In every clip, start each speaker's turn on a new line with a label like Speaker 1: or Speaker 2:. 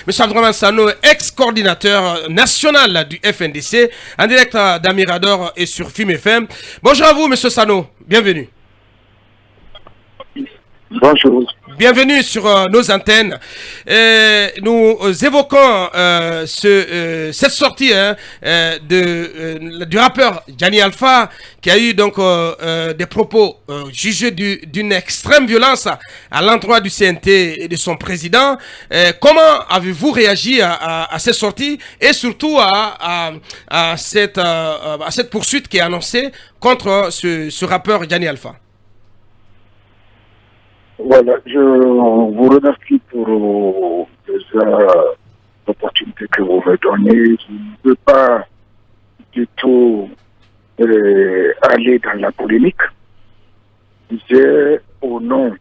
Speaker 1: M. Abdourahmane Sano, ex-coordinateur national du FNDC, en direct d'Amirador et sur FIM FM. Bonjour à vous, M. Sano. Bienvenue.
Speaker 2: Bonjour.
Speaker 1: Bienvenue sur nos antennes. Nous évoquons cette sortie du rappeur Gianni Alpha qui a eu donc des propos jugés d'une extrême violence à l'endroit du CNT et de son président. Comment avez-vous réagi à cette sortie et surtout à cette poursuite qui est annoncée contre ce rappeur Gianni Alpha?
Speaker 2: Voilà, je vous remercie pour l'opportunité que vous me donnez. Je ne veux pas du tout aller dans la polémique. J'ai, au nom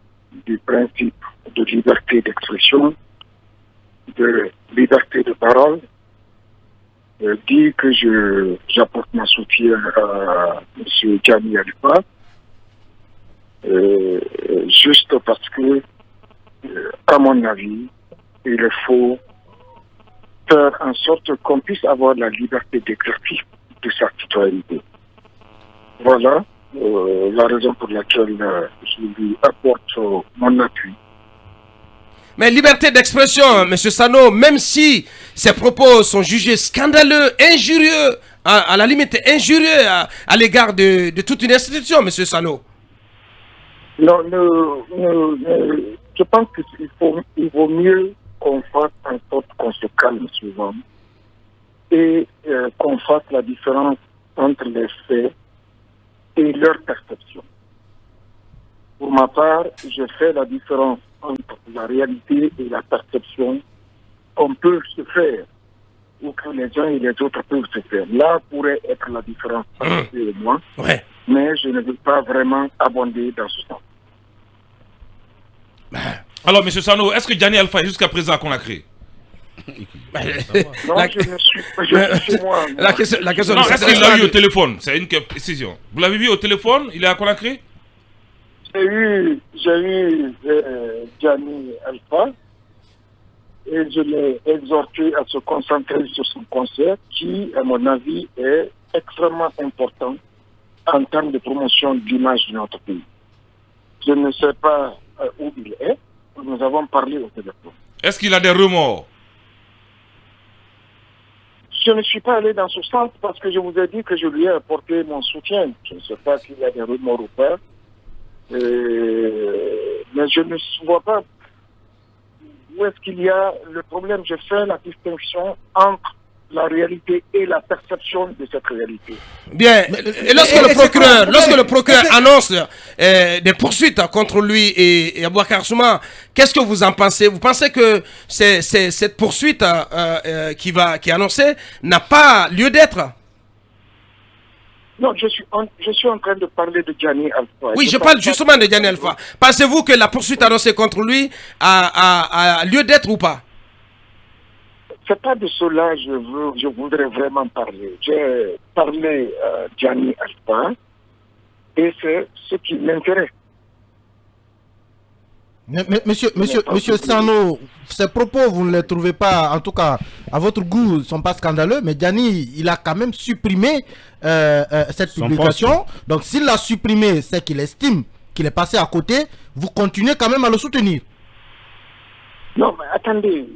Speaker 2: du principe de liberté d'expression, de liberté de parole, dit que j'apporte mon soutien à M. Gianni Alpha. Juste parce que, à mon avis, il faut faire en sorte qu'on puisse avoir la liberté d'exercice de sa citoyenneté. Voilà la raison pour laquelle je lui apporte mon appui.
Speaker 1: Mais liberté d'expression, M. Sano, même si ces propos sont jugés scandaleux, injurieux, à la limite injurieux à l'égard de toute une institution, M. Sano.
Speaker 2: Non, je pense qu'il vaut mieux qu'on fasse en sorte qu'on se calme souvent et qu'on fasse la différence entre les faits et leur perception. Pour ma part, je fais la différence entre la réalité et la perception qu'on peut se faire ou que les uns et les autres peuvent se faire. Là pourrait être la différence entre eux et moi, mais je ne veux pas vraiment abonder dans ce sens.
Speaker 3: Alors, M. Sano, est-ce que Gianni Alpha est jusqu'à présent à Conakry?
Speaker 2: Non, je ne suis pas. Moi.
Speaker 1: La question
Speaker 3: non, est-ce qu'il l'a eu au téléphone? C'est une précision. Vous l'avez vu au téléphone? Il est à Conakry?
Speaker 2: J'ai eu Gianni Alpha et je l'ai exhorté à se concentrer sur son concert qui, à mon avis, est extrêmement important en termes de promotion de l'image de notre pays. Je ne sais pas où il est. Nous avons parlé au téléphone.
Speaker 3: Est-ce qu'il a des remords?
Speaker 2: Je ne suis pas allé dans ce sens parce que je vous ai dit que je lui ai apporté mon soutien. Je ne sais pas s'il a des remords ou pas. Mais je ne vois pas où est-ce qu'il y a le problème. Je fais la distinction entre la réalité et la perception de cette réalité.
Speaker 1: Bien. Et lorsque le procureur annonce des poursuites contre lui et Aboubacar Souma, qu'est-ce que vous en pensez? Vous pensez que cette poursuite qui est annoncée n'a pas lieu d'être?
Speaker 2: Non, je suis en train de parler de Gianni Alpha.
Speaker 1: Oui, je parle justement de Gianni Alpha. Pensez-vous que la poursuite annoncée contre lui a lieu d'être ou pas?
Speaker 2: C'est pas de cela que je voudrais vraiment parler. J'ai parlé Gianni Alpha et c'est ce qui m'intéresse.
Speaker 4: Monsieur Sano, ces propos, vous ne les trouvez pas, en tout cas, à votre goût, ne sont pas scandaleux, mais Gianni, il a quand même supprimé cette publication. Donc, s'il l'a supprimé, c'est qu'il estime qu'il est passé à côté. Vous continuez quand même à le soutenir.
Speaker 2: Non, mais attendez.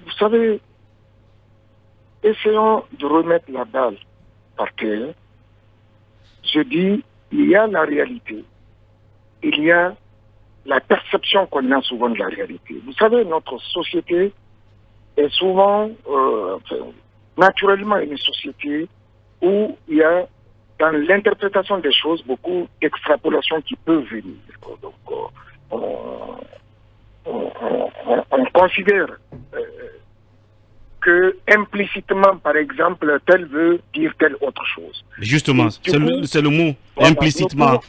Speaker 2: Vous savez, essayons de remettre la balle par terre. Je dis, il y a la réalité. Il y a la perception qu'on a souvent de la réalité. Vous savez, notre société est souvent, naturellement, une société où il y a, dans l'interprétation des choses, beaucoup d'extrapolations qui peuvent venir. Donc, on considère que implicitement, par exemple, tel veut dire telle autre chose.
Speaker 5: Justement, c'est le mot, voilà, implicitement.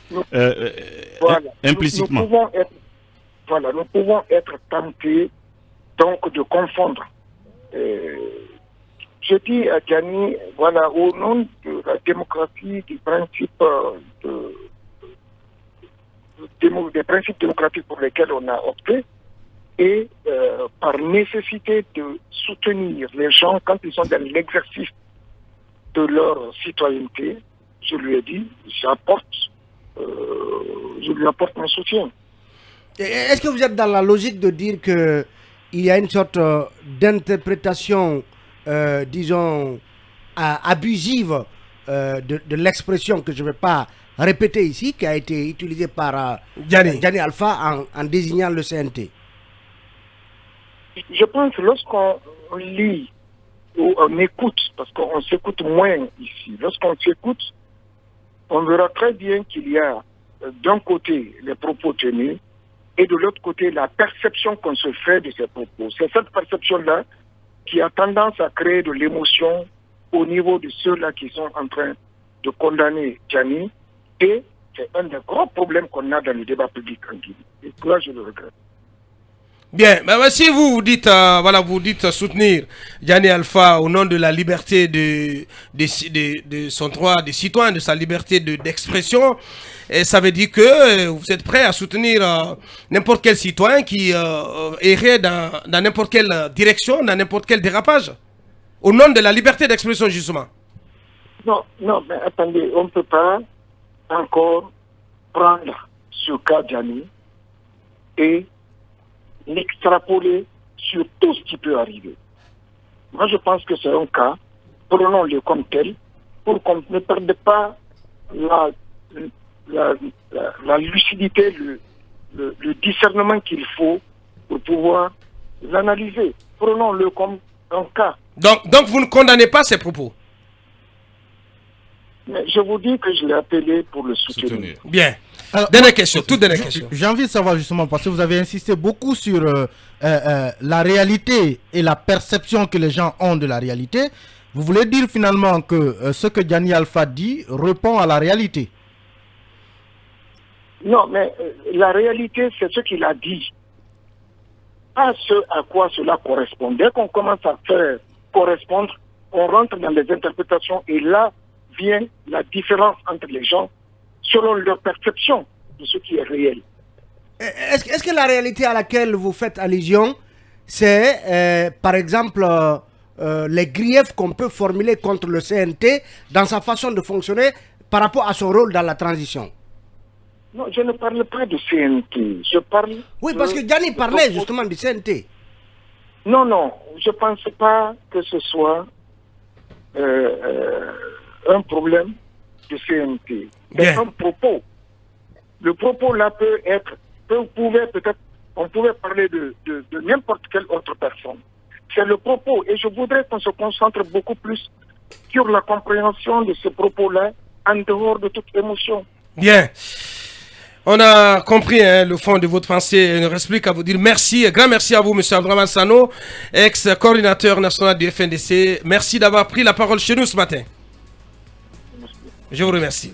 Speaker 5: Implicitement.
Speaker 2: Nous pouvons être tentés donc de confondre. Je dis à Gianni, voilà, au nom de la démocratie, du principe des principes démocratiques pour lesquels on a opté, et par nécessité de soutenir les gens quand ils sont dans l'exercice de leur citoyenneté, je lui ai dit, je lui apporte mon soutien.
Speaker 6: Est-ce que vous êtes dans la logique de dire que il y a une sorte d'interprétation, disons, abusive de l'expression que je ne vais pas répéter ici, qui a été utilisée par Gianni Alpha en désignant le CNT?
Speaker 2: Je pense que lorsqu'on lit ou on écoute, parce qu'on s'écoute moins ici, lorsqu'on s'écoute, on verra très bien qu'il y a d'un côté les propos tenus et de l'autre côté la perception qu'on se fait de ces propos. C'est cette perception-là qui a tendance à créer de l'émotion au niveau de ceux-là qui sont en train de condamner Gianni, et c'est un des gros problèmes qu'on a dans le débat public en Guinée. Et là, je le regrette.
Speaker 1: Bien, ben, si vous dites, vous dites soutenir Gianni Alpha au nom de la liberté de son droit de citoyen, de sa liberté d'expression, et ça veut dire que vous êtes prêt à soutenir n'importe quel citoyen qui irait dans n'importe quelle direction, dans n'importe quel dérapage, au nom de la liberté d'expression justement.
Speaker 2: Non, mais attendez, on ne peut pas encore prendre ce cas Gianni et l'extrapoler sur tout ce qui peut arriver. Moi, je pense que c'est un cas, prenons-le comme tel, pour qu'on ne perde pas la lucidité, le discernement qu'il faut pour pouvoir l'analyser. Prenons-le comme un cas.
Speaker 1: Donc vous ne condamnez pas ces propos?
Speaker 2: Mais je vous dis que je l'ai appelé pour le soutenir.
Speaker 1: Bien.
Speaker 4: Alors,
Speaker 1: dernière question, toute dernière question.
Speaker 4: J'ai envie de savoir justement, parce que vous avez insisté beaucoup sur la réalité et la perception que les gens ont de la réalité. Vous voulez dire finalement que ce que Gianni Alpha dit répond à la réalité?
Speaker 2: Non, mais la réalité, c'est ce qu'il a dit. Pas ce à quoi cela correspond. Dès qu'on commence à faire correspondre, on rentre dans les interprétations et là vient la différence entre les gens selon leur perception de ce qui est réel.
Speaker 6: Est-ce que la réalité à laquelle vous faites allusion, c'est par exemple les griefs qu'on peut formuler contre le CNT dans sa façon de fonctionner par rapport à son rôle dans la transition?
Speaker 2: Non, je ne parle pas de CNT. Je parle.
Speaker 6: Oui, parce que Gianni parlait justement du CNT.
Speaker 2: Non, je ne pense pas que ce soit un problème de CNT. C'est un propos. Le propos là on pouvait parler de n'importe quelle autre personne. C'est le propos. Et je voudrais qu'on se concentre beaucoup plus sur la compréhension de ce propos-là en dehors de toute émotion.
Speaker 1: Bien. On a compris le fond de votre pensée. Il ne reste plus qu'à vous dire merci. Grand merci à vous, M. Abdraman Sano, ex-coordinateur national du FNDC. Merci d'avoir pris la parole chez nous ce matin. Je vous remercie.